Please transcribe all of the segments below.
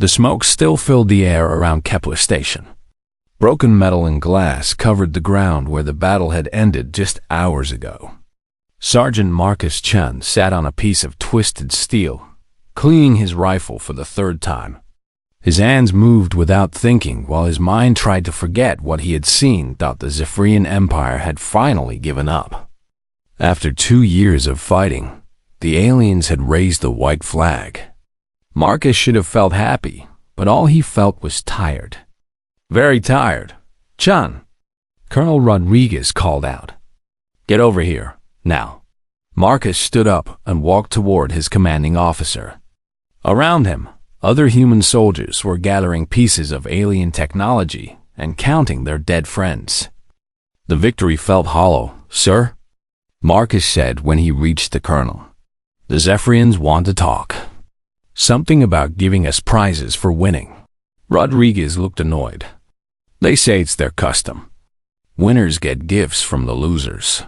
The smoke still filled the air around Kepler Station. Broken metal and glass covered the ground where the battle had ended just hours ago. Sergeant Marcus Chun sat on a piece of twisted steel, cleaning his rifle for the third time. His hands moved without thinking while his mind tried to forget what he had seen. Thought the Zephyrian Empire had finally given up. After 2 years of fighting, the aliens had raised the white flag. Marcus should have felt happy, but all he felt was tired. Very tired. Chun, Colonel Rodriguez called out. Get over here, now. Marcus stood up and walked toward his commanding officer. Around him, other human soldiers were gathering pieces of alien technology and counting their dead friends. The victory felt hollow, sir, Marcus said when he reached the colonel. The Zephyrians want to talk. Something about giving us prizes for winning. Rodriguez looked annoyed. They say it's their custom. Winners get gifts from the losers.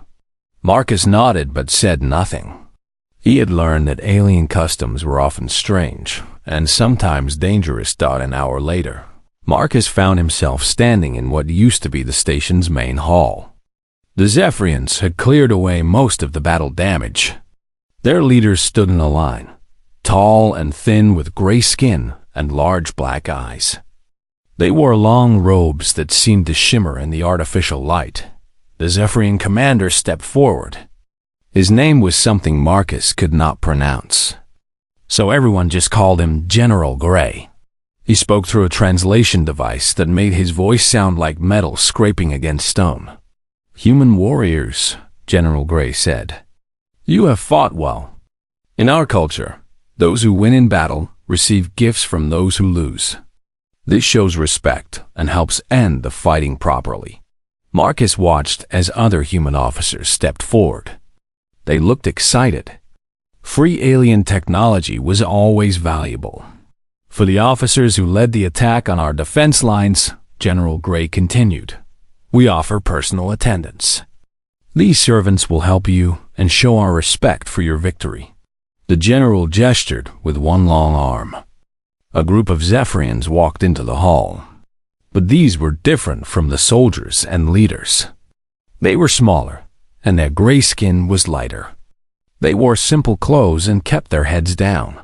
Marcus nodded but said nothing. He had learned that alien customs were often strange and sometimes dangerous. An hour later, Marcus found himself standing in what used to be the station's main hall. The Zephyrians had cleared away most of the battle damage. Their leaders stood in a line, tall and thin with gray skin and large black eyes. They wore long robes that seemed to shimmer in the artificial light. The Zephyrian commander stepped forward. His name was something Marcus could not pronounce, so everyone just called him General Gray. He spoke through a translation device that made his voice sound like metal scraping against stone. Human warriors, General Gray said. You have fought well. In our culture, those who win in battle receive gifts from those who lose. This shows respect and helps end the fighting properly. Marcus watched as other human officers stepped forward. They looked excited. Free alien technology was always valuable. For the officers who led the attack on our defense lines, General Gray continued, we offer personal attendance. These servants will help you and show our respect for your victory. The general gestured with one long arm. A group of Zephyrians walked into the hall. But these were different from the soldiers and leaders. They were smaller, and their gray skin was lighter. They wore simple clothes and kept their heads down.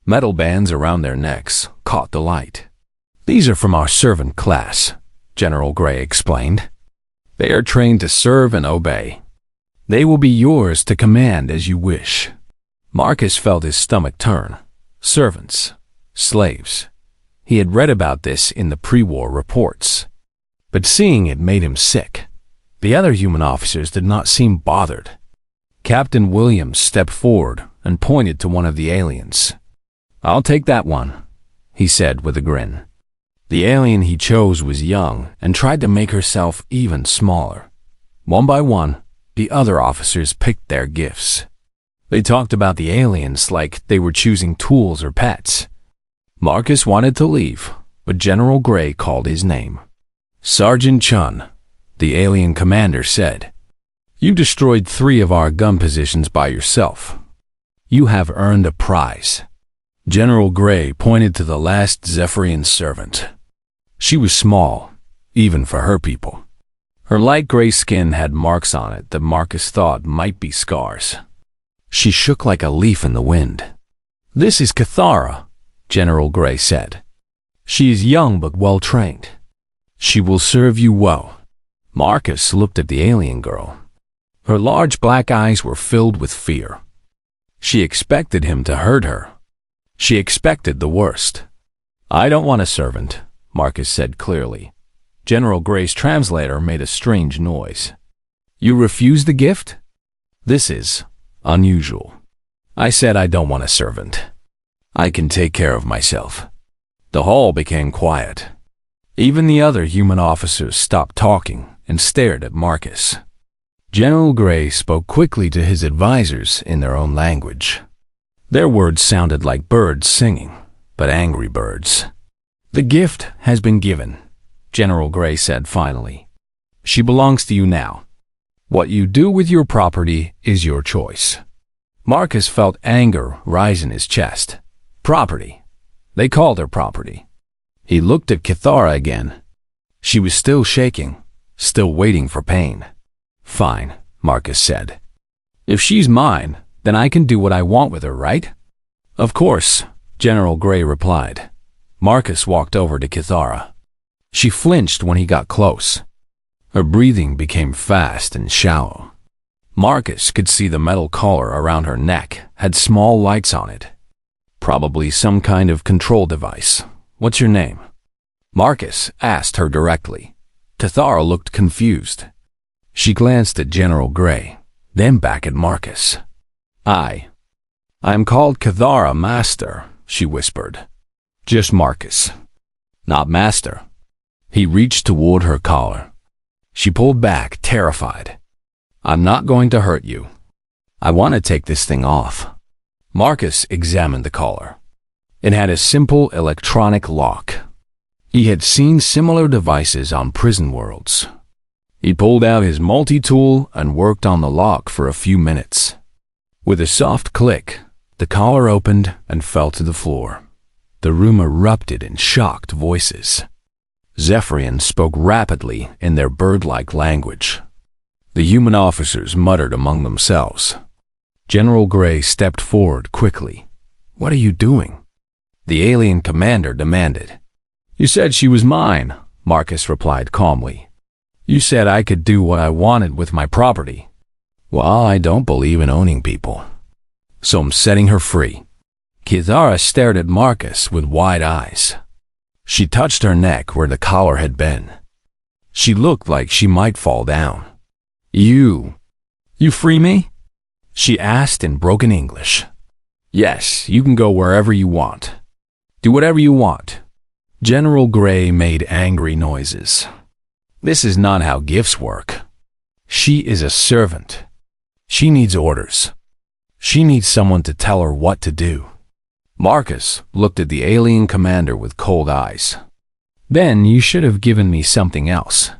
Metal bands around their necks caught the light. These are from our servant class, General Gray explained. They are trained to serve and obey. They will be yours to command as you wish. Marcus felt his stomach turn. Servants, slaves. He had read about this in the pre-war reports. But seeing it made him sick. The other human officers did not seem bothered. Captain Williams stepped forward and pointed to one of the aliens. I'll take that one, he said with a grin. The alien he chose was young and tried to make herself even smaller. One by one, the other officers picked their gifts. They talked about the aliens like they were choosing tools or pets. Marcus wanted to leave, but General Gray called his name. Sergeant Chun, the alien commander said, you destroyed 3 of our gun positions by yourself. You have earned a prize. General Gray pointed to the last Zephyrian servant. She was small, even for her people. Her light gray skin had marks on it that Marcus thought might be scars. She shook like a leaf in the wind. This is Cathara, General Gray said. She is young but well-trained. She will serve you well. Marcus looked at the alien girl. Her large black eyes were filled with fear. She expected him to hurt her. She expected the worst. I don't want a servant, Marcus said clearly. General Gray's translator made a strange noise. You refuse the gift? This is unusual. I said I don't want a servant. I can take care of myself. The hall became quiet. Even the other human officers stopped talking and stared at Marcus. General Gray spoke quickly to his advisors in their own language. Their words sounded like birds singing, but angry birds. The gift has been given, General Gray said finally. She belongs to you now. What you do with your property is your choice. Marcus felt anger rise in his chest. Property. They called her property. He looked at Kithara again. She was still shaking, still waiting for pain. Fine, Marcus said. If she's mine, then I can do what I want with her, right? Of course, General Gray replied. Marcus walked over to Kithara. She flinched when he got close. Her breathing became fast and shallow. Marcus could see the metal collar around her neck had small lights on it. Probably some kind of control device. What's your name? Marcus asked her directly. Kithara looked confused. She glanced at General Gray, then back at Marcus. I am called Kithara, Master, she whispered. Just Marcus. Not Master. He reached toward her collar. She pulled back, terrified. I'm not going to hurt you. I want to take this thing off. Marcus examined the collar. It had a simple electronic lock. He had seen similar devices on prison worlds. He pulled out his multi-tool and worked on the lock for a few minutes. With a soft click, the collar opened and fell to the floor. The room erupted in shocked voices. Zephyrian spoke rapidly in their bird-like language. The human officers muttered among themselves. General Gray stepped forward quickly. What are you doing? The alien commander demanded. You said she was mine, Marcus replied calmly. You said I could do what I wanted with my property. Well, I don't believe in owning people. So I'm setting her free. Kithara stared at Marcus with wide eyes. She touched her neck where the collar had been. She looked like she might fall down. You free me? She asked in broken English. Yes, you can go wherever you want. Do whatever you want. General Gray made angry noises. This is not how gifts work. She is a servant. She needs orders. She needs someone to tell her what to do. Marcus looked at the alien commander with cold eyes. Then you should have given me something else.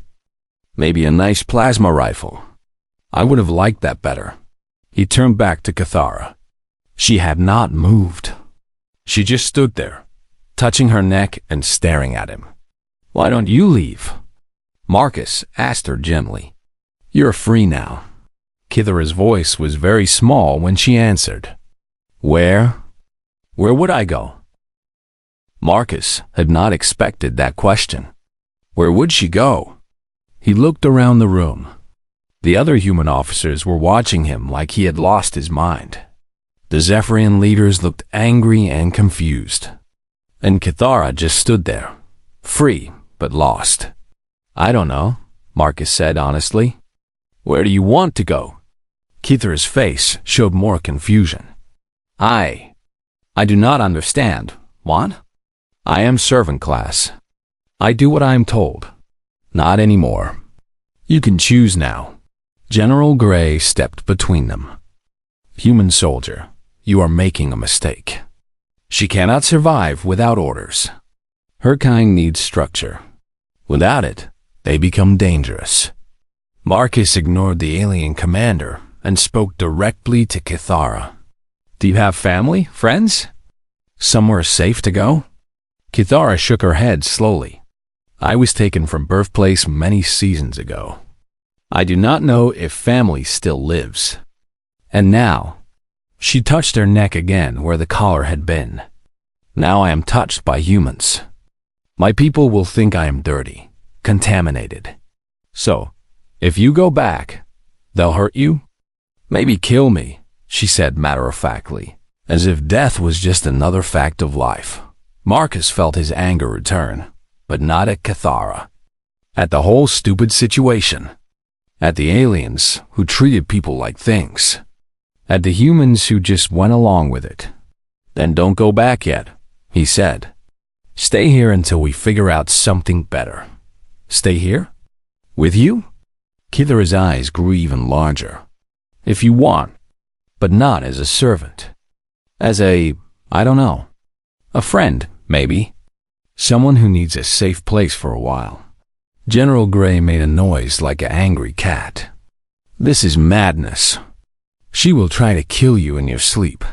Maybe a nice plasma rifle. I would have liked that better. He turned back to Kithara. She had not moved. She just stood there, touching her neck and staring at him. Why don't you leave? Marcus asked her gently. You're free now. Kithara's voice was very small when she answered. Where would I go? Marcus had not expected that question. Where would she go? He looked around the room. The other human officers were watching him like he had lost his mind. The Zephyrian leaders looked angry and confused. And Kithara just stood there, free but lost. I don't know, Marcus said honestly. Where do you want to go? Kithara's face showed more confusion. I do not understand. What? I am servant class. I do what I am told. Not anymore. You can choose now. General Gray stepped between them. Human soldier, you are making a mistake. She cannot survive without orders. Her kind needs structure. Without it, they become dangerous. Marcus ignored the alien commander and spoke directly to Kithara. Do you have family, friends? Somewhere safe to go? Kithara shook her head slowly. I was taken from birthplace many seasons ago. I do not know if family still lives. And now, she touched her neck again where the collar had been. Now I am touched by humans. My people will think I am dirty, contaminated. So, if you go back, they'll hurt you? Maybe kill me, she said matter-of-factly, as if death was just another fact of life. Marcus felt his anger return, but not at Kithara. At the whole stupid situation. At the aliens who treated people like things. At the humans who just went along with it. Then don't go back yet, he said. Stay here until we figure out something better. Stay here? With you? Kithara's eyes grew even larger. If you want, but not as a servant. As a friend, maybe. Someone who needs a safe place for a while. General Gray made a noise like an angry cat. This is madness. She will try to kill you in your sleep.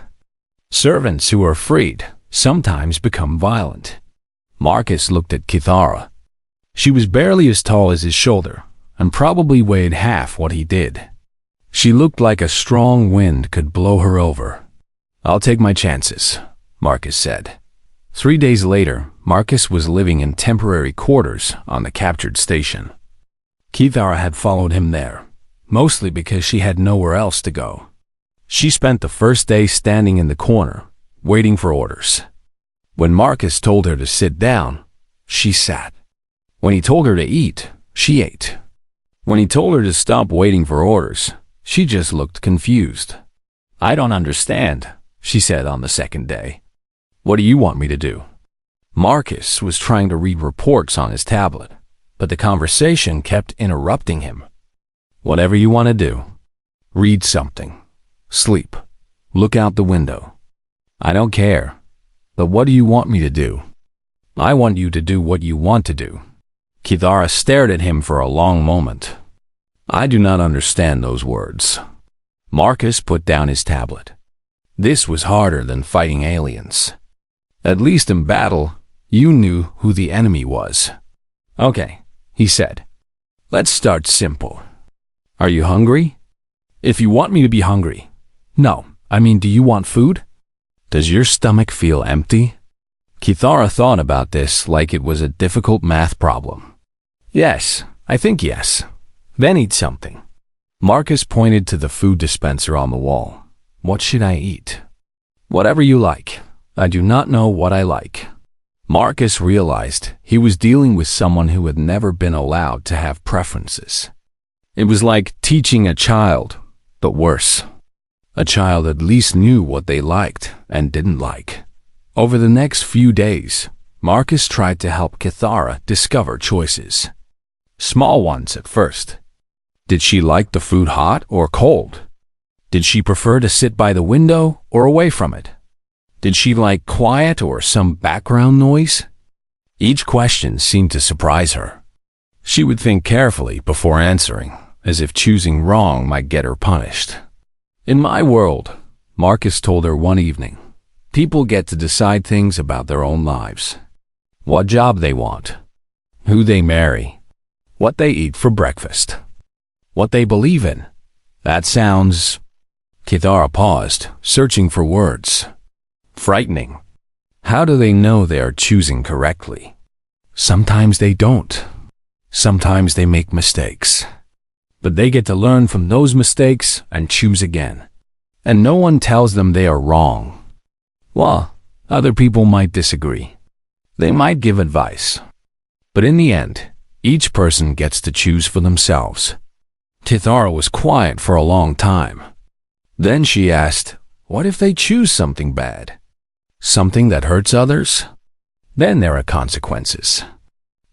Servants who are freed sometimes become violent. Marcus looked at Kithara. She was barely as tall as his shoulder, and probably weighed half what he did. She looked like a strong wind could blow her over. "I'll take my chances," Marcus said. 3 days later, Marcus was living in temporary quarters on the captured station. Kithara had followed him there, mostly because she had nowhere else to go. She spent the first day standing in the corner, waiting for orders. When Marcus told her to sit down, she sat. When he told her to eat, she ate. When he told her to stop waiting for orders, she just looked confused. "I don't understand," she said on the second day. "What do you want me to do?" Marcus was trying to read reports on his tablet, but the conversation kept interrupting him. "Whatever you want to do. Read something. Sleep. Look out the window. I don't care. But what do you want me to do?" "I want you to do what you want to do." Kithara stared at him for a long moment. "I do not understand those words." Marcus put down his tablet. This was harder than fighting aliens. At least in battle, you knew who the enemy was. "Okay," he said. "Let's start simple. Are you hungry?" "If you want me to be hungry." "No, I mean, do you want food?" "Does your stomach feel empty?" Kithara thought about this like it was a difficult math problem. "Yes, I think yes." "Then eat something." Marcus pointed to the food dispenser on the wall. "What should I eat?" "Whatever you like. I do not know what I like." Marcus realized he was dealing with someone who had never been allowed to have preferences. It was like teaching a child, but worse. A child at least knew what they liked and didn't like. Over the next few days, Marcus tried to help Kithara discover choices. Small ones at first. Did she like the food hot or cold? Did she prefer to sit by the window or away from it? Did she like quiet or some background noise? Each question seemed to surprise her. She would think carefully before answering, as if choosing wrong might get her punished. "In my world," Marcus told her one evening, "people get to decide things about their own lives. What job they want, who they marry, what they eat for breakfast, what they believe in." That sounds... Kithara paused, searching for words. "Frightening. How do they know they are choosing correctly?" "Sometimes they don't. Sometimes they make mistakes. But they get to learn from those mistakes and choose again. And no one tells them they are wrong. Well, other people might disagree. They might give advice. But in the end, each person gets to choose for themselves." Kithara was quiet for a long time. Then she asked, "What if they choose something bad? Something that hurts others?" "Then there are consequences.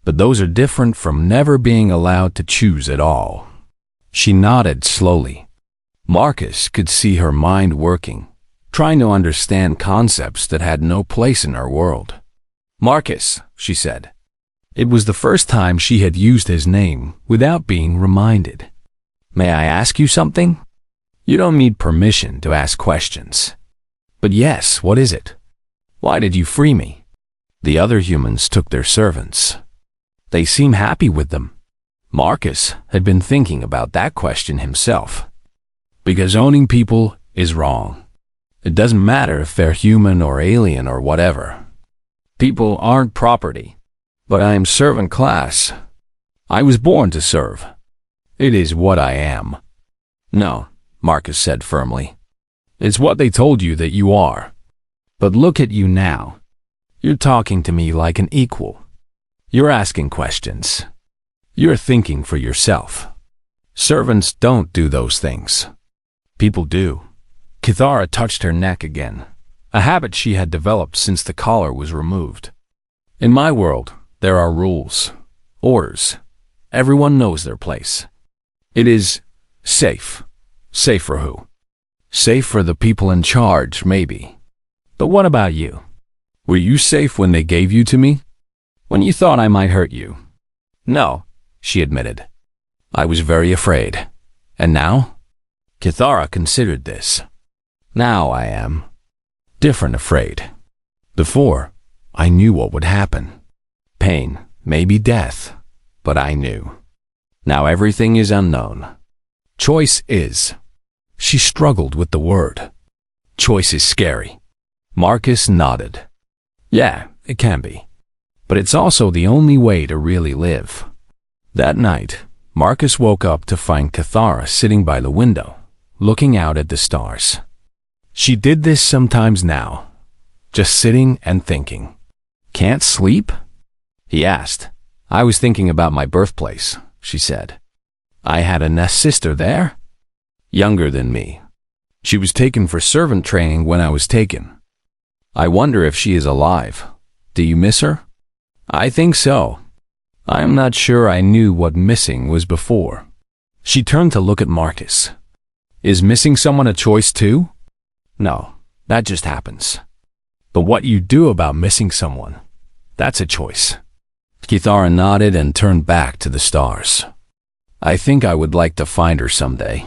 But those are different from never being allowed to choose at all." She nodded slowly. Marcus could see her mind working, trying to understand concepts that had no place in her world. "Marcus," she said. It was the first time she had used his name without being reminded. "May I ask you something?" "You don't need permission to ask questions." "But yes, what is it?" "Why did you free me?" "The other humans took their servants. They seem happy with them." Marcus had been thinking about that question himself. "Because owning people is wrong. It doesn't matter if they're human or alien or whatever. People aren't property. But I am servant class. I was born to serve. It is what I am." "No," Marcus said firmly. "It's what they told you that you are. But look at you now. You're talking to me like an equal. You're asking questions. You're thinking for yourself. Servants don't do those things. People do." Kithara touched her neck again, a habit she had developed since the collar was removed. "In my world, there are rules, orders. Everyone knows their place. It is safe. Safe for who? Safe for the people in charge, maybe. But what about you? Were you safe when they gave you to me? When you thought I might hurt you?" "No," she admitted. "I was very afraid. And now?" Kithara considered this. "Now I am. Different afraid. Before, I knew what would happen. Pain, maybe death, but I knew. Now everything is unknown. Choice is. She struggled with the word. Choice is scary. Marcus nodded. Yeah, it can be. But it's also the only way to really live. That night, Marcus woke up to find Cathara sitting by the window, looking out at the stars. She did this sometimes now, just sitting and thinking. Can't sleep? He asked. I was thinking about my birthplace, she said. I had a nest sister there? Younger than me. She was taken for servant training when I was taken. I wonder if she is alive. Do you miss her? I think so. I am not sure I knew what missing was before. She turned to look at Marcus. Is missing someone a choice too? No, that just happens. But what you do about missing someone, that's a choice. Cathara nodded and turned back to the stars. I think I would like to find her someday.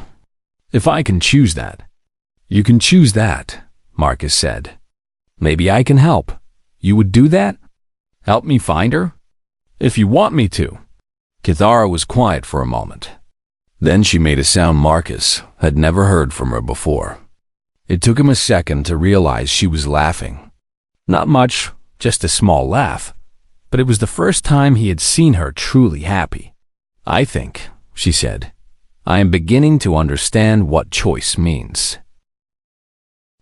If I can choose that. You can choose that, Marcus said. Maybe I can help. You would do that? Help me find her? If you want me to. Cathara was quiet for a moment. Then she made a sound Marcus had never heard from her before. It took him a second to realize she was laughing. Not much, just a small laugh, but it was the first time he had seen her truly happy. I think, she said, I am beginning to understand what choice means.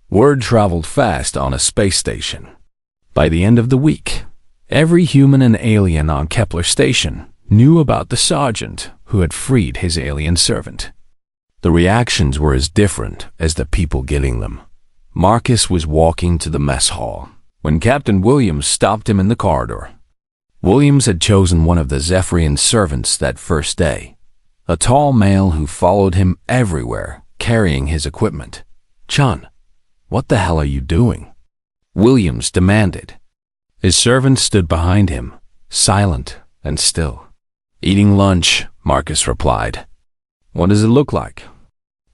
Word traveled fast on a space station. By the end of the week, every human and alien on Kepler Station knew about the sergeant who had freed his alien servant. The reactions were as different as the people getting them. Marcus was walking to the mess hall when Captain Williams stopped him in the corridor. Williams had chosen one of the Zephyrian servants that first day, a tall male who followed him everywhere, carrying his equipment. Chun, what the hell are you doing? Williams demanded. His servant stood behind him, silent and still. Eating lunch, Marcus replied. What does it look like?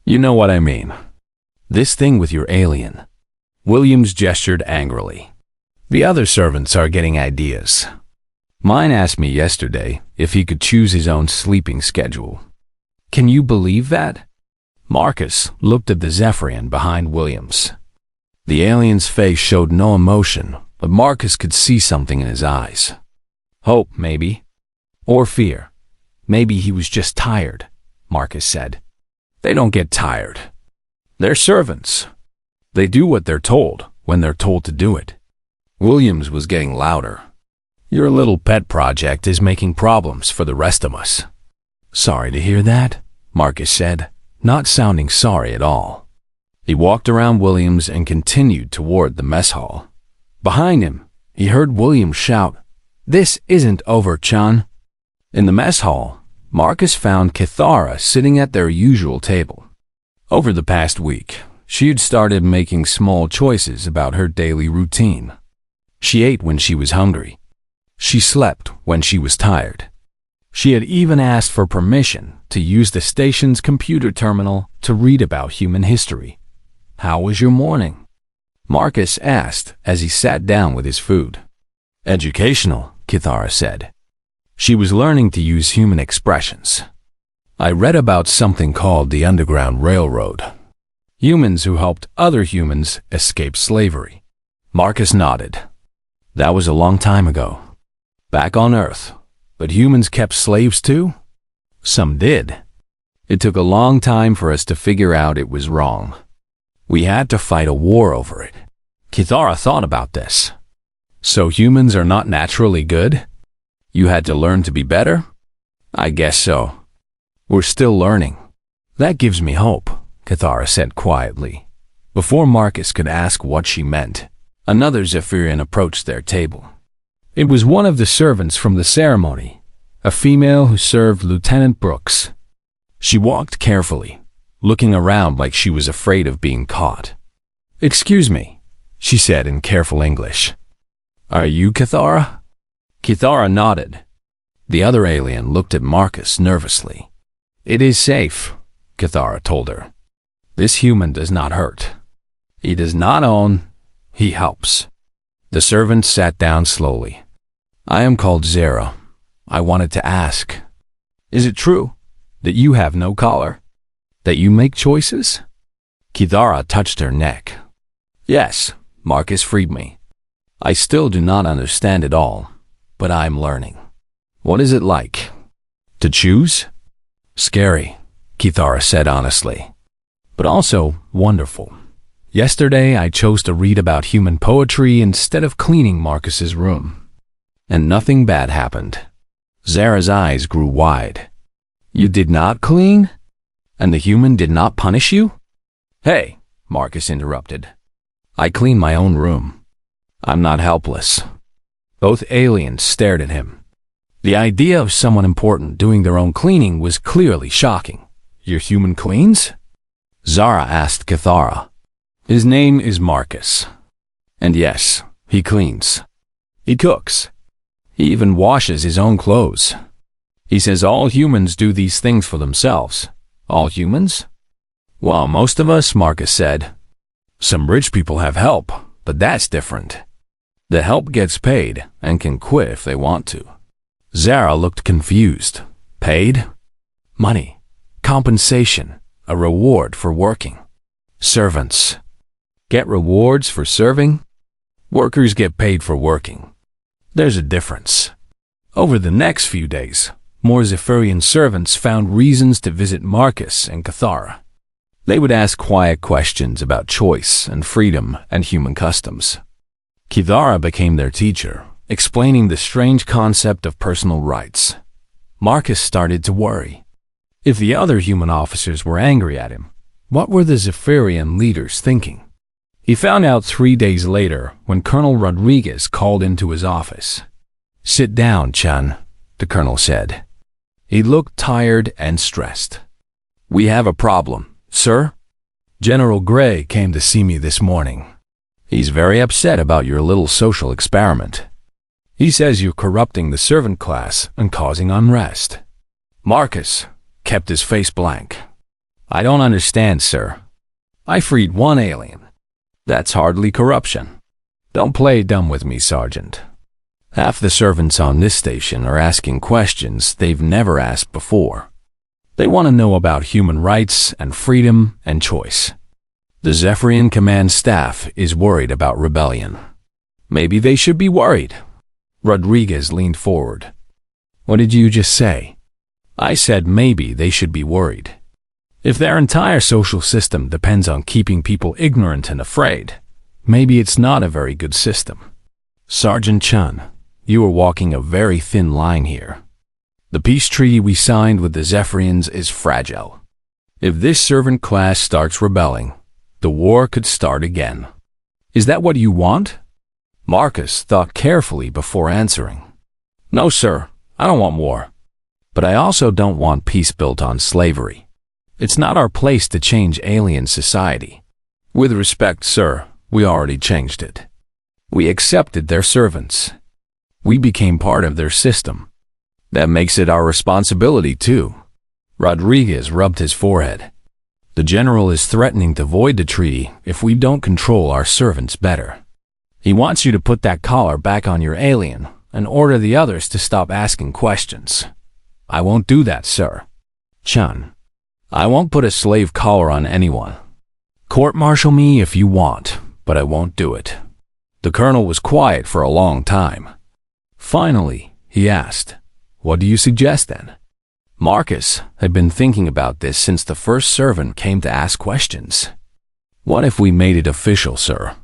You know what I mean. This thing with your alien. Williams gestured angrily. The other servants are getting ideas. Mine asked me yesterday if he could choose his own sleeping schedule. Can you believe that? Marcus looked at the Zephyrian behind Williams. The alien's face showed no emotion, but Marcus could see something in his eyes. Hope, maybe. Or fear. Maybe he was just tired, Marcus said. They don't get tired. They're servants. They do what they're told when they're told to do it. Williams was getting louder. Your little pet project is making problems for the rest of us. Sorry to hear that, Marcus said, not sounding sorry at all. He walked around Williams and continued toward the mess hall. Behind him, he heard Williams shout, This isn't over, Chun. In the mess hall, Marcus found Cathara sitting at their usual table. Over the past week, she had started making small choices about her daily routine. She ate when she was hungry. She slept when she was tired. She had even asked for permission to use the station's computer terminal to read about human history. How was your morning? Marcus asked as he sat down with his food. Educational, Cathara said. She was learning to use human expressions. I read about something called the Underground Railroad. Humans who helped other humans escape slavery. Marcus nodded. That was a long time ago. Back on Earth. But humans kept slaves too? Some did. It took a long time for us to figure out it was wrong. We had to fight a war over it. Cathara thought about this. So humans are not naturally good? You had to learn to be better? I guess so. We're still learning. That gives me hope, Cathara said quietly. Before Marcus could ask what she meant, another Zephyrian approached their table. It was one of the servants from the ceremony, a female who served Lieutenant Brooks. She walked carefully, looking around like she was afraid of being caught. Excuse me, she said in careful English. Are you Cathara? Cathara nodded. The other alien looked at Marcus nervously. It is safe, Cathara told her. This human does not hurt. He does not own, he helps. The servant sat down slowly. I am called Zara. I wanted to ask, is it true that you have no collar? That you make choices? Kithara touched her neck. Yes, Marcus freed me. I still do not understand it all, but I'm learning. What is it like? To choose? Scary, Kithara said honestly, but also wonderful. Yesterday I chose to read about human poetry instead of cleaning Marcus's room. And nothing bad happened. Zara's eyes grew wide. You did not clean? And the human did not punish you? Hey, Marcus interrupted. I clean my own room. I'm not helpless. Both aliens stared at him. The idea of someone important doing their own cleaning was clearly shocking. Your human cleans? Zara asked Kithara. His name is Marcus. And yes, he cleans. He cooks. He even washes his own clothes. He says all humans do these things for themselves. All humans? Well, most of us, Marcus said. Some rich people have help, but that's different. The help gets paid and can quit if they want to. Zara looked confused. Paid? Money. Compensation. A reward for working. Servants get rewards for serving? Workers get paid for working. There's a difference. Over the next few days, more Zephyrian servants found reasons to visit Marcus and Kithara. They would ask quiet questions about choice and freedom and human customs. Kithara became their teacher, explaining the strange concept of personal rights. Marcus started to worry. If the other human officers were angry at him, what were the Zephyrian leaders thinking? He found out 3 days later when Colonel Rodriguez called into his office. Sit down, Chan, the colonel said. He looked tired and stressed. We have a problem, sir. General Gray came to see me this morning. He's very upset about your little social experiment. He says you're corrupting the servant class and causing unrest. Marcus kept his face blank. I don't understand, sir. I freed one alien. That's hardly corruption. Don't play dumb with me, Sergeant. Half the servants on this station are asking questions they've never asked before. They want to know about human rights and freedom and choice. The Zephyrian command staff is worried about rebellion. Maybe they should be worried. Rodriguez leaned forward. What did you just say? I said maybe they should be worried. If their entire social system depends on keeping people ignorant and afraid, maybe it's not a very good system. Sergeant Chun, you are walking a very thin line here. The peace treaty we signed with the Zephyrians is fragile. If this servant class starts rebelling, the war could start again. Is that what you want? Marcus thought carefully before answering. No, sir, I don't want war. But I also don't want peace built on slavery. It's not our place to change alien society. With respect, sir, we already changed it. We accepted their servants. We became part of their system. That makes it our responsibility, too. Rodriguez rubbed his forehead. The general is threatening to void the treaty if we don't control our servants better. He wants you to put that collar back on your alien and order the others to stop asking questions. I won't do that, sir. Chun, I won't put a slave collar on anyone. Court-martial me if you want, but I won't do it. The colonel was quiet for a long time. Finally, he asked, what do you suggest then? Marcus had been thinking about this since the first servant came to ask questions. What if we made it official, sir?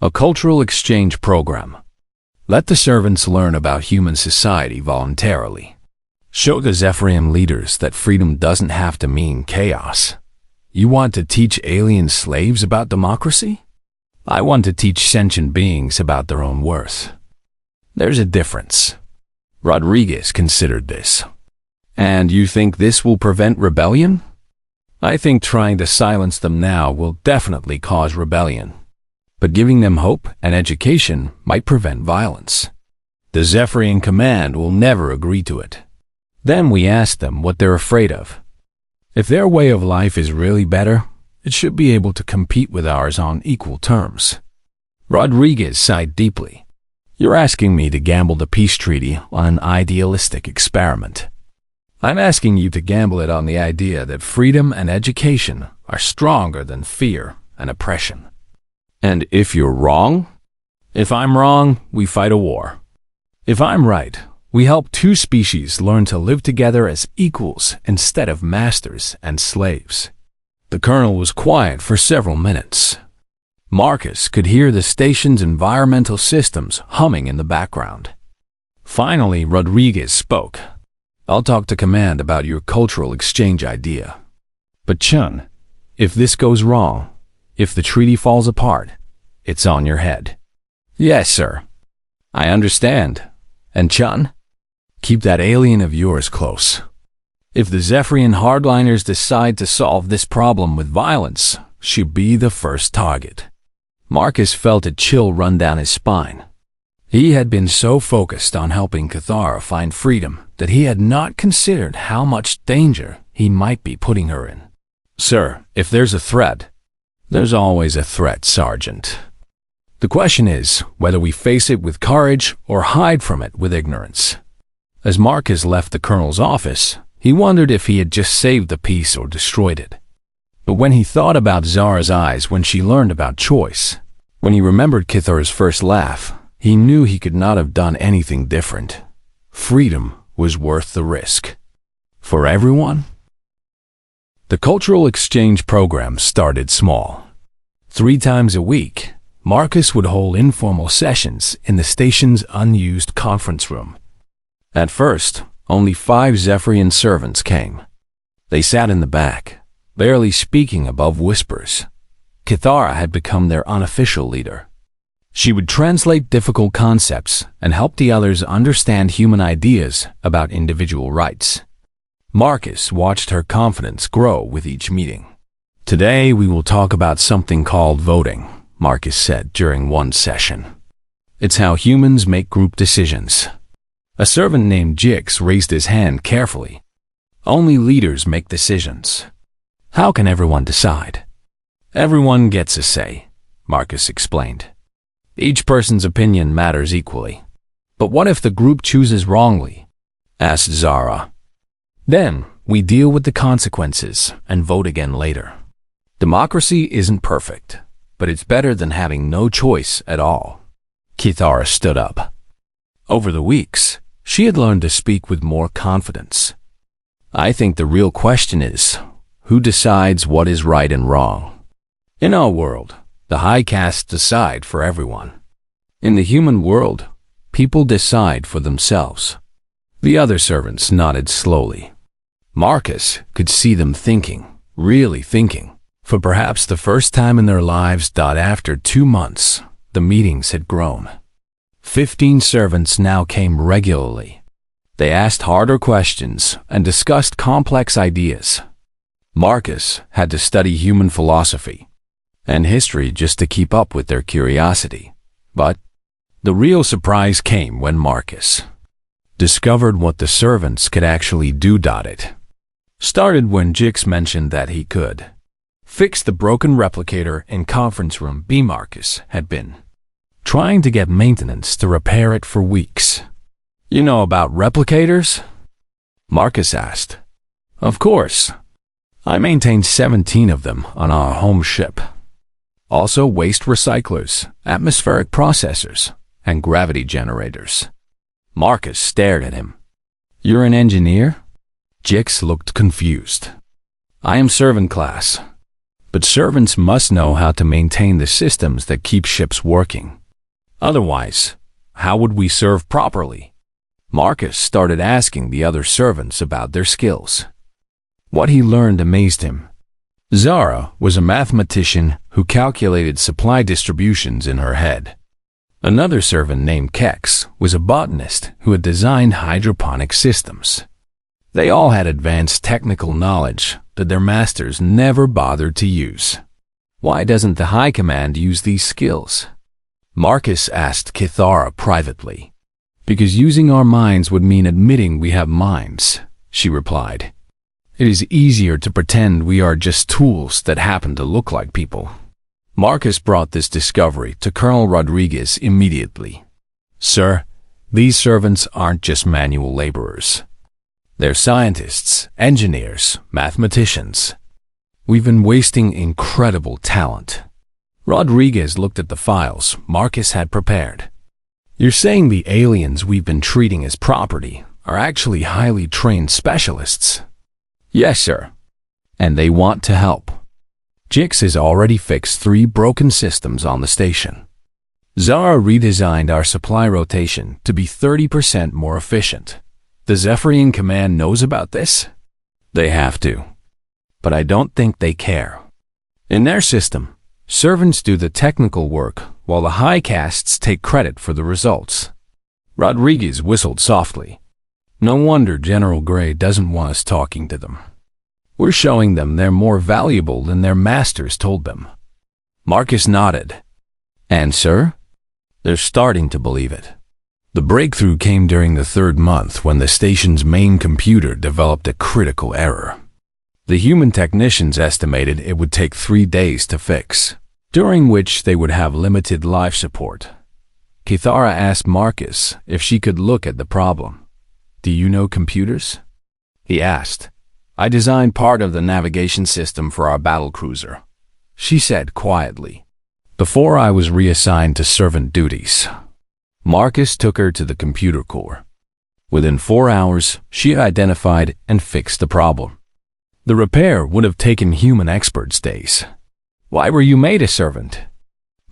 A cultural exchange program. Let the servants learn about human society voluntarily. Show the Zephyrian leaders that freedom doesn't have to mean chaos. You want to teach alien slaves about democracy? I want to teach sentient beings about their own worth. There's a difference. Rodriguez considered this. And you think this will prevent rebellion? I think trying to silence them now will definitely cause rebellion. But giving them hope and education might prevent violence. The Zephyrian command will never agree to it. Then we ask them what they're afraid of. If their way of life is really better, it should be able to compete with ours on equal terms. Rodriguez sighed deeply. You're asking me to gamble the peace treaty on an idealistic experiment. I'm asking you to gamble it on the idea that freedom and education are stronger than fear and oppression. And if you're wrong? If I'm wrong, we fight a war. If I'm right, we help two species learn to live together as equals instead of masters and slaves. The colonel was quiet for several minutes. Marcus could hear the station's environmental systems humming in the background. Finally, Rodriguez spoke. I'll talk to command about your cultural exchange idea. But Chun, if this goes wrong, if the treaty falls apart, it's on your head. Yes, sir. I understand. And Chun? Keep that alien of yours close. If the Zephyrian hardliners decide to solve this problem with violence, she'll be the first target. Marcus felt a chill run down his spine. He had been so focused on helping Cathara find freedom that he had not considered how much danger he might be putting her in. Sir, if there's a threat, there's always a threat, Sergeant. The question is whether we face it with courage or hide from it with ignorance. As Marcus left the colonel's office, he wondered if he had just saved the peace or destroyed it. But when he thought about Zara's eyes when she learned about choice, when he remembered Kithara's first laugh, he knew he could not have done anything different. Freedom was worth the risk. For everyone? The cultural exchange program started small. 3 times a week, Marcus would hold informal sessions in the station's unused conference room. At first, only 5 Zephyrian servants came. They sat in the back, barely speaking above whispers. Kithara had become their unofficial leader. She would translate difficult concepts and help the others understand human ideas about individual rights. Marcus watched her confidence grow with each meeting. Today we will talk about something called voting, Marcus said during one session. It's how humans make group decisions. A servant named Jix raised his hand carefully. Only leaders make decisions. How can everyone decide? Everyone gets a say, Marcus explained. Each person's opinion matters equally. But what if the group chooses wrongly? Asked Zara. Then we deal with the consequences and vote again later. Democracy isn't perfect, but it's better than having no choice at all. Kithara stood up. Over the weeks, she had learned to speak with more confidence. I think the real question is, who decides what is right and wrong? In our world, the high castes decide for everyone. In the human world, people decide for themselves. The other servants nodded slowly. Marcus could see them thinking, really thinking, for perhaps the first time in their lives. After 2 months, the meetings had grown. 15 servants now came regularly. They asked harder questions and discussed complex ideas. Marcus had to study human philosophy and history just to keep up with their curiosity. But the real surprise came when Marcus discovered what the servants could actually do. It started when Jix mentioned that he could fix the broken replicator in conference room B. Marcus had been trying to get maintenance to repair it for weeks. You know about replicators? Marcus asked. Of course. I maintain 17 of them on our home ship. Also waste recyclers, atmospheric processors, and gravity generators. Marcus stared at him. You're an engineer? Jix looked confused. I am servant class, but servants must know how to maintain the systems that keep ships working. Otherwise, how would we serve properly? Marcus started asking the other servants about their skills. What he learned amazed him. Zara was a mathematician who calculated supply distributions in her head. Another servant named Kex was a botanist who had designed hydroponic systems. They all had advanced technical knowledge that their masters never bothered to use. Why doesn't the High Command use these skills? Marcus asked Kithara privately. Because using our minds would mean admitting we have minds, she replied. It is easier to pretend we are just tools that happen to look like people. Marcus brought this discovery to Colonel Rodriguez immediately. "Sir, these servants aren't just manual laborers. They're scientists, engineers, mathematicians. We've been wasting incredible talent." Rodriguez looked at the files Marcus had prepared. "You're saying the aliens we've been treating as property are actually highly trained specialists?" "Yes, sir. And they want to help. Jix has already fixed 3 broken systems on the station. Zara redesigned our supply rotation to be 30% more efficient. The Zephyrian Command knows about this? They have to. But I don't think they care. In their system, servants do the technical work while the high castes take credit for the results." Rodriguez whistled softly. "No wonder General Gray doesn't want us talking to them. We're showing them they're more valuable than their masters told them." Marcus nodded. "And, sir?" "They're starting to believe it. The breakthrough came during the 3rd month when the station's main computer developed a critical error. The human technicians estimated it would take 3 days to fix, during which they would have limited life support." Kithara asked Marcus if she could look at the problem. "Do you know computers?" He asked. "I designed part of the navigation system for our battlecruiser," she said quietly, "before I was reassigned to servant duties." Marcus took her to the computer core. Within 4 hours, she identified and fixed the problem. The repair would have taken human experts days. "Why were you made a servant?"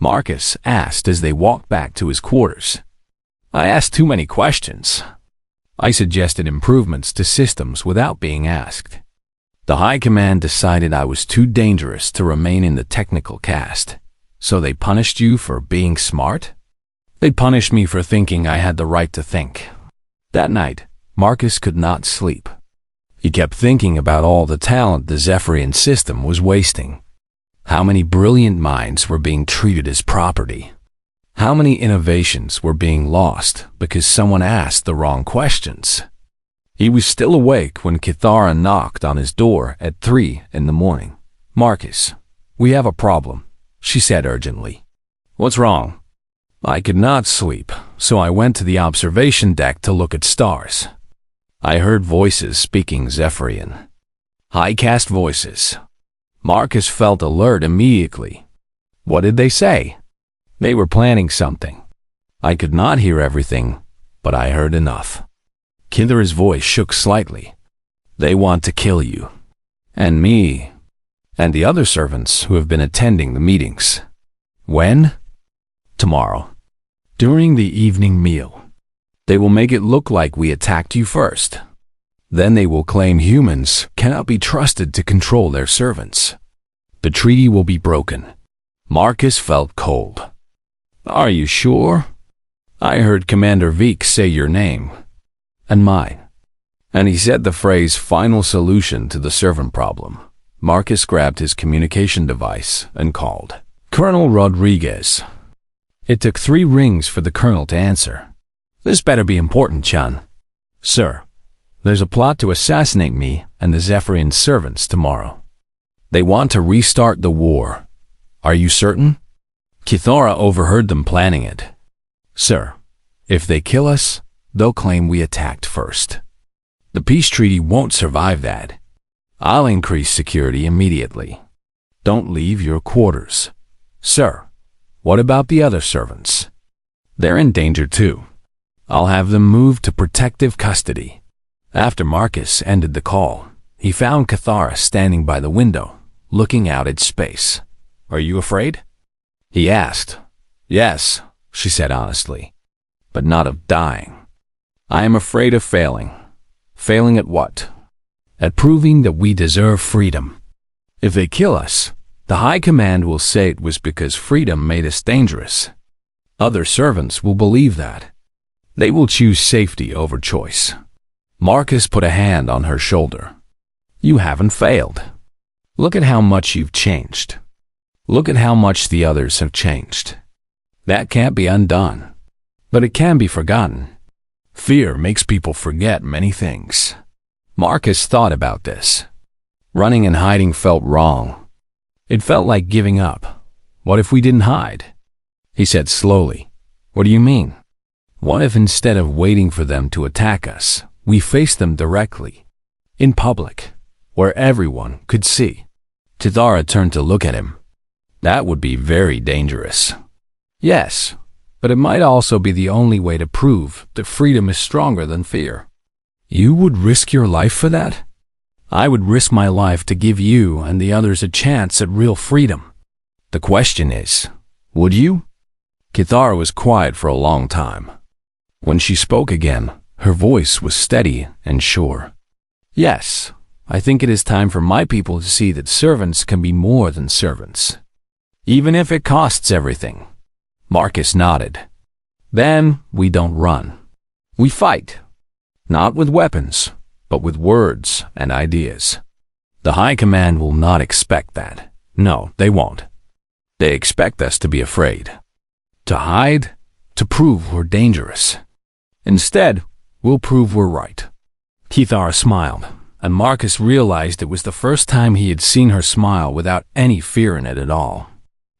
Marcus asked as they walked back to his quarters. "I asked too many questions. I suggested improvements to systems without being asked. The High Command decided I was too dangerous to remain in the technical caste. So they punished you for being smart?" "They punished me for thinking I had the right to think." That night, Marcus could not sleep. He kept thinking about all the talent the Zephyrian system was wasting. How many brilliant minds were being treated as property? How many innovations were being lost because someone asked the wrong questions? He was still awake when Kithara knocked on his door at 3 in the morning. "Marcus, we have a problem," she said urgently. "What's wrong?" "I could not sleep, so I went to the observation deck to look at stars. I heard voices speaking Zephyrian. High caste voices." Marcus felt alert immediately. "What did they say?" "They were planning something. I could not hear everything, but I heard enough." Kithara's voice shook slightly. "They want to kill you. And me. And the other servants who have been attending the meetings." "When?" "Tomorrow. During the evening meal. They will make it look like we attacked you first. Then they will claim humans cannot be trusted to control their servants. The treaty will be broken." Marcus felt cold. "Are you sure? I heard Commander Veek say your name. And mine." And he said the phrase "final solution to the servant problem." Marcus grabbed his communication device and called. "Colonel Rodriguez." It took 3 rings for the colonel to answer. "This better be important, Chun." "Sir, there's a plot to assassinate me and the Zephyrian servants tomorrow. They want to restart the war. Are you certain?" Kithara overheard them planning it. "Sir, if they kill us, they'll claim we attacked first. The peace treaty won't survive that. I'll increase security immediately. Don't leave your quarters." "Sir, what about the other servants?" "They're in danger too. I'll have them moved to protective custody." After Marcus ended the call, he found Kithara standing by the window, looking out at space. "Are you afraid?" he asked. "Yes," she said honestly, "but not of dying. I am afraid of failing." "Failing at what?" "At proving that we deserve freedom. If they kill us, the High Command will say it was because freedom made us dangerous. Other servants will believe that. They will choose safety over choice." Marcus put a hand on her shoulder. "You haven't failed. Look at how much you've changed. Look at how much the others have changed. That can't be undone, but it can be forgotten. Fear makes people forget many things." Marcus thought about this. Running and hiding felt wrong. It felt like giving up, What if we didn't hide? He said slowly. What do you mean? What if instead of waiting for them to attack us, we faced them directly, in public, where everyone could see? Tithara turned to look at him. That would be very dangerous. Yes, but it might also be the only way to prove that freedom is stronger than fear. You would risk your life for that? I would risk my life to give you and the others a chance at real freedom. The question is, would you? Kithara was quiet for a long time. When she spoke again, her voice was steady and sure. Yes, I think it is time for my people to see that servants can be more than servants, even if it costs everything. Marcus nodded. Then we don't run. We fight. Not with weapons, but with words and ideas. The High Command will not expect that. No, they won't. They expect us to be afraid. To hide, to prove we're dangerous. Instead, we'll prove we're right. Kithara smiled, and Marcus realized it was the first time he had seen her smile without any fear in it at all.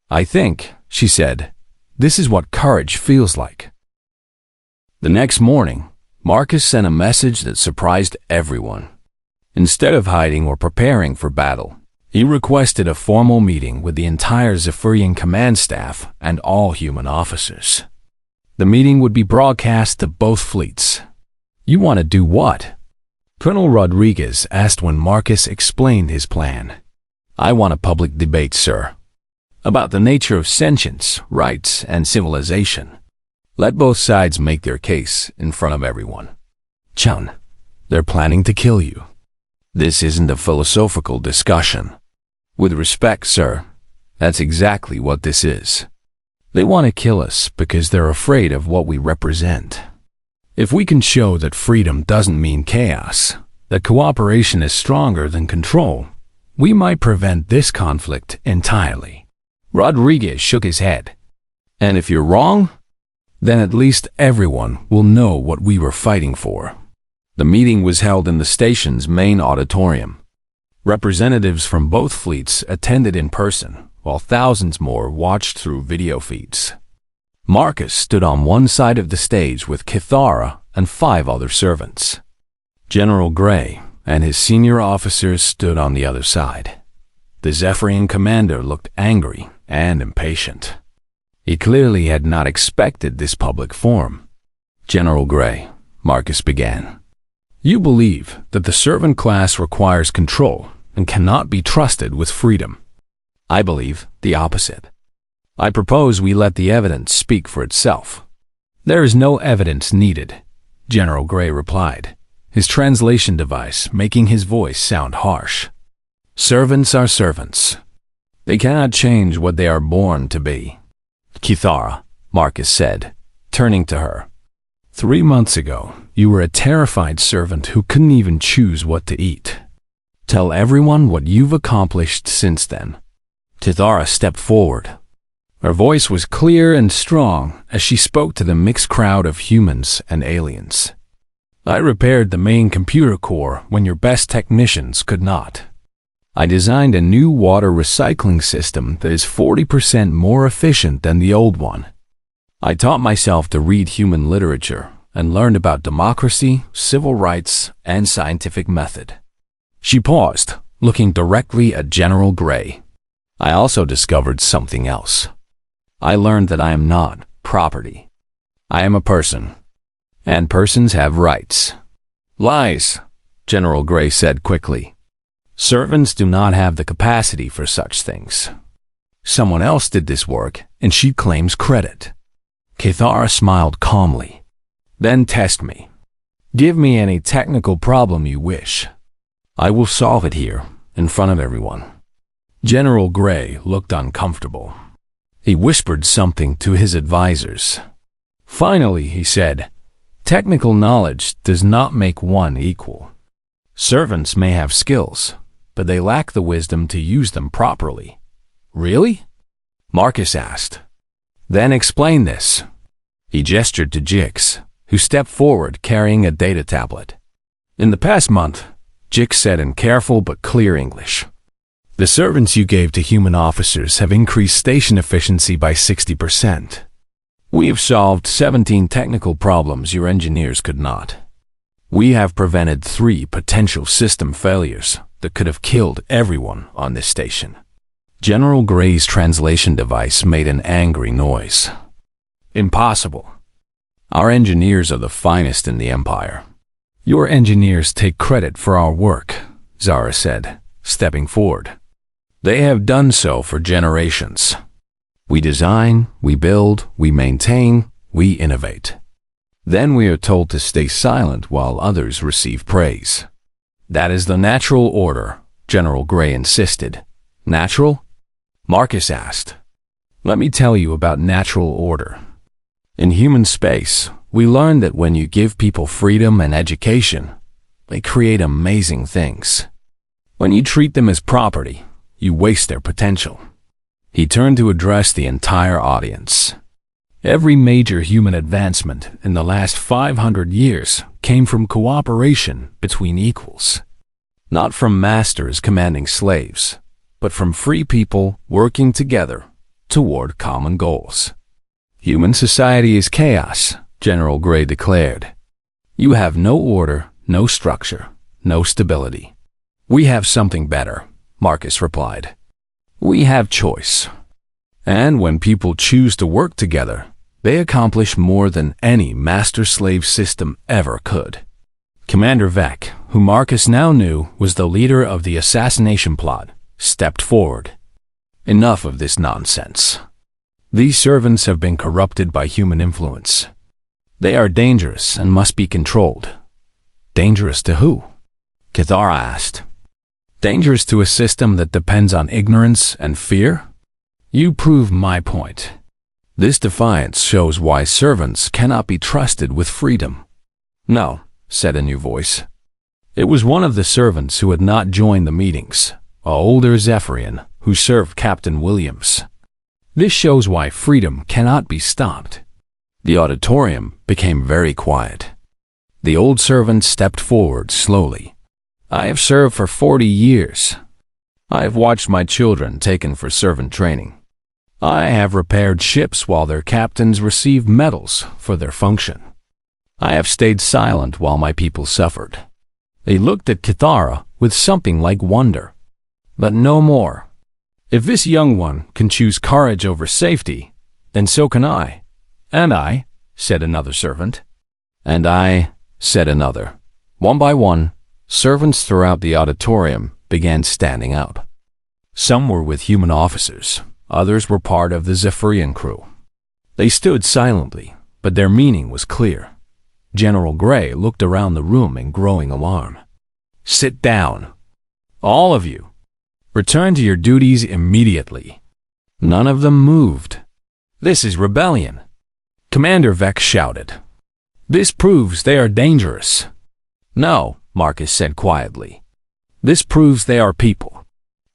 I think, she said, this is what courage feels like. The next morning, Marcus sent a message that surprised everyone. Instead of hiding or preparing for battle, he requested a formal meeting with the entire Zephyrian command staff and all human officers. The meeting would be broadcast to both fleets. You want to do what? Colonel Rodriguez asked when Marcus explained his plan. I want a public debate, sir, about the nature of sentience, rights, and civilization. Let both sides make their case in front of everyone. Chun, they're planning to kill you. This isn't a philosophical discussion. With respect, sir, that's exactly what this is. They want to kill us because they're afraid of what we represent. If we can show that freedom doesn't mean chaos, that cooperation is stronger than control, we might prevent this conflict entirely. Rodriguez shook his head. And if you're wrong, then at least everyone will know what we were fighting for. The meeting was held in the station's main auditorium. Representatives from both fleets attended in person, while thousands more watched through video feeds. Marcus stood on one side of the stage with Kithara and 5 other servants. General Gray and his senior officers stood on the other side. The Zephyrian commander looked angry and impatient. He clearly had not expected this public forum. General Gray, Marcus began. You believe that the servant class requires control and cannot be trusted with freedom. I believe the opposite. I propose we let the evidence speak for itself. There is no evidence needed, General Gray replied, his translation device making his voice sound harsh. Servants are servants. They cannot change what they are born to be. Kithara, Marcus said, turning to her. 3 months ago, you were a terrified servant who couldn't even choose what to eat. Tell everyone what you've accomplished since then. Kithara stepped forward. Her voice was clear and strong as she spoke to the mixed crowd of humans and aliens. I repaired the main computer core when your best technicians could not. I designed a new water recycling system that is 40% more efficient than the old one. I taught myself to read human literature and learned about democracy, civil rights, and scientific method. She paused, looking directly at General Gray. I also discovered something else. I learned that I am not property. I am a person, and persons have rights. Lies, General Gray said quickly. Servants do not have the capacity for such things. Someone else did this work, and she claims credit. Kithara smiled calmly. Then test me. Give me any technical problem you wish. I will solve it here, in front of everyone. General Gray looked uncomfortable. He whispered something to his advisors. Finally, he said, technical knowledge does not make one equal. Servants may have skills, but they lack the wisdom to use them properly. Really? Marcus asked. Then explain this. He gestured to Jix, who stepped forward carrying a data tablet. In the past month, Jix said in careful but clear English, The servants you gave to human officers have increased station efficiency by 60%. We have solved 17 technical problems your engineers could not. We have prevented 3 potential system failures that could have killed everyone on this station. General Gray's translation device made an angry noise. Impossible. Our engineers are the finest in the Empire. Your engineers take credit for our work, Zara said, stepping forward. They have done so for generations. We design, we build, we maintain, we innovate. Then we are told to stay silent while others receive praise. That is the natural order, General Gray insisted. Natural? Marcus asked. Let me tell you about natural order. In human space, we learn that when you give people freedom and education, they create amazing things. When you treat them as property, you waste their potential. He turned to address the entire audience. Every major human advancement in the last 500 years came from cooperation between equals. Not from masters commanding slaves, but from free people working together toward common goals. Human society is chaos, General Gray declared. You have no order, no structure, no stability. We have something better, Marcus replied. We have choice. And when people choose to work together, they accomplish more than any master-slave system ever could. Commander Vec, who Marcus now knew was the leader of the assassination plot, stepped forward. Enough of this nonsense. These servants have been corrupted by human influence. They are dangerous and must be controlled. Dangerous to who? Kithara asked. Dangerous to a system that depends on ignorance and fear? You prove my point. This defiance shows why servants cannot be trusted with freedom. No, said a new voice. It was one of the servants who had not joined the meetings, an older Zephyrian who served Captain Williams. This shows why freedom cannot be stopped. The auditorium became very quiet. The old servant stepped forward slowly. I have served for 40 years. I have watched my children taken for servant training. I have repaired ships while their captains received medals for their function. I have stayed silent while my people suffered. They looked at Kithara with something like wonder. But no more. If this young one can choose courage over safety, then so can I. And I, said another servant. And I, said another. One by one, servants throughout the auditorium began standing up. Some were with human officers. Others were part of the Zephyrian crew. They stood silently, but their meaning was clear. General Gray looked around the room in growing alarm. Sit down. All of you. Return to your duties immediately. None of them moved. This is rebellion. Commander Vec shouted. This proves they are dangerous. No, Marcus said quietly. This proves they are people.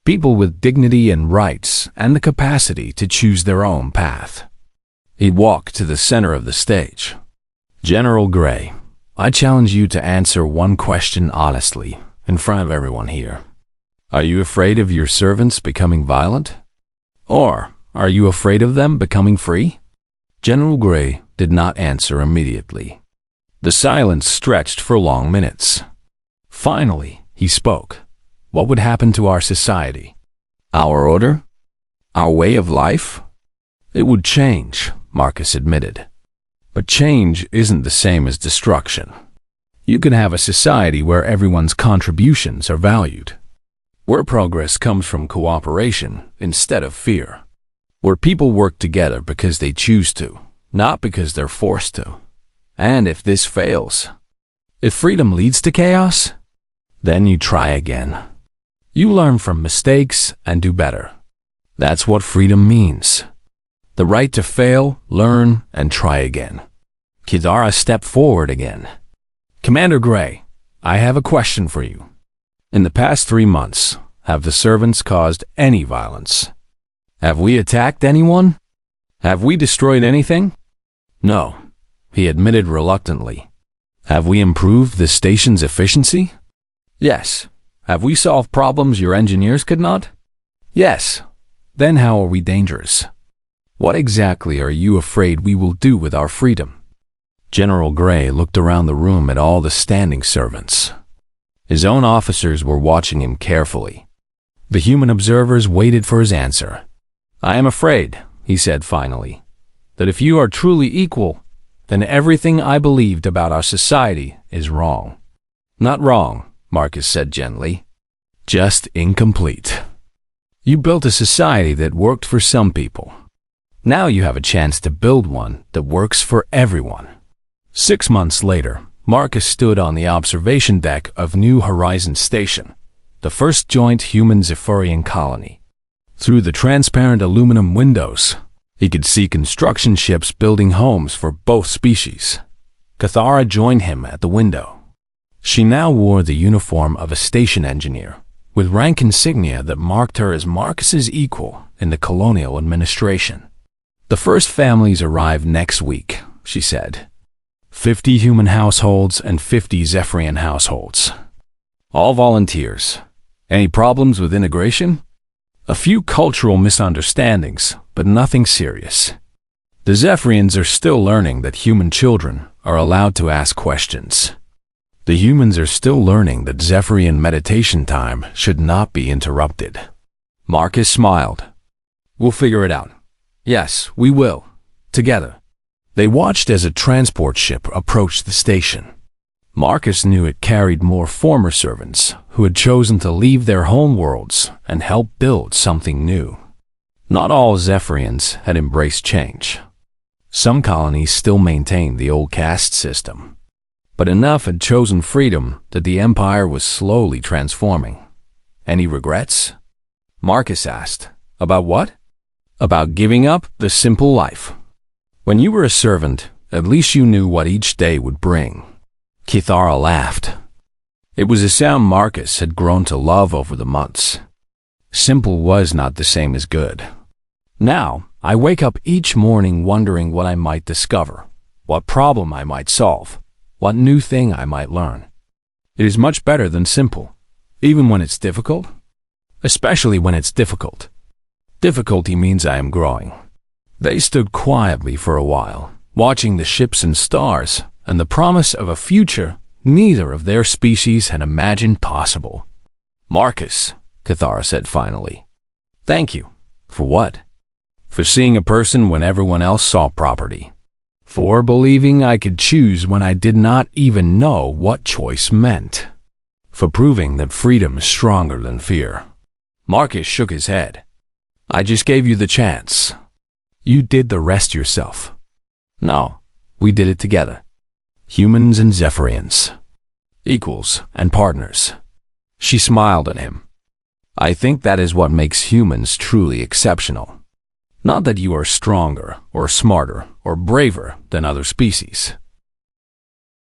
People with dignity and rights and the capacity to choose their own path. He walked to the center of the stage. General Gray, I challenge you to answer one question honestly in front of everyone here. Are you afraid of your servants becoming violent? Or are you afraid of them becoming free? General Gray did not answer immediately. The silence stretched for long minutes. Finally, he spoke. What would happen to our society? Our order? Our way of life? It would change, Marcus admitted. But change isn't the same as destruction. You can have a society where everyone's contributions are valued. Where progress comes from cooperation instead of fear. Where people work together because they choose to, not because they're forced to. And if this fails, if freedom leads to chaos, then you try again. You learn from mistakes and do better. That's what freedom means. The right to fail, learn, and try again. Kithara stepped forward again. Commander Gray, I have a question for you. In the past 3 months, have the servants caused any violence? Have we attacked anyone? Have we destroyed anything? No, he admitted reluctantly. Have we improved the station's efficiency? Yes. Have we solved problems your engineers could not? Yes. Then how are we dangerous? What exactly are you afraid we will do with our freedom? General Gray looked around the room at all the standing servants. His own officers were watching him carefully. The human observers waited for his answer. I am afraid, he said finally, that if you are truly equal, then everything I believed about our society is wrong. Not wrong, Marcus said gently. Just incomplete. You built a society that worked for some people. Now you have a chance to build one that works for everyone. 6 months later, Marcus stood on the observation deck of New Horizons Station, the first joint human-Zephyrian colony. Through the transparent aluminum windows, he could see construction ships building homes for both species. Cathara joined him at the window. She now wore the uniform of a station engineer, with rank insignia that marked her as Marcus's equal in the colonial administration. The first families arrive next week, she said. 50 human households and 50 Zephyrian households. All volunteers. Any problems with integration? A few cultural misunderstandings, but nothing serious. The Zephyrians are still learning that human children are allowed to ask questions. The humans are still learning that Zephyrian meditation time should not be interrupted. Marcus smiled. We'll figure it out. Yes, we will. Together. They watched as a transport ship approached the station. Marcus knew it carried more former servants who had chosen to leave their homeworlds and help build something new. Not all Zephyrians had embraced change. Some colonies still maintained the old caste system, but enough had chosen freedom that the empire was slowly transforming. Any regrets? Marcus asked. About what? About giving up the simple life. When you were a servant, at least you knew what each day would bring. Cathara laughed. It was a sound Marcus had grown to love over the months. Simple was not the same as good. Now, I wake up each morning wondering what I might discover, what problem I might solve, what new thing I might learn. It is much better than simple, even when it's difficult. Especially when it's difficult. Difficulty means I am growing. They stood quietly for a while, watching the ships and stars, and the promise of a future neither of their species had imagined possible. Marcus, Cathara said finally. Thank you. For what? For seeing a person when everyone else saw property. For believing I could choose when I did not even know what choice meant. For proving that freedom is stronger than fear. Marcus shook his head. I just gave you the chance. You did the rest yourself. No, we did it together. Humans and Zephyrians. Equals and partners. She smiled at him. I think that is what makes humans truly exceptional. Not that you are stronger or smarter or braver than other species.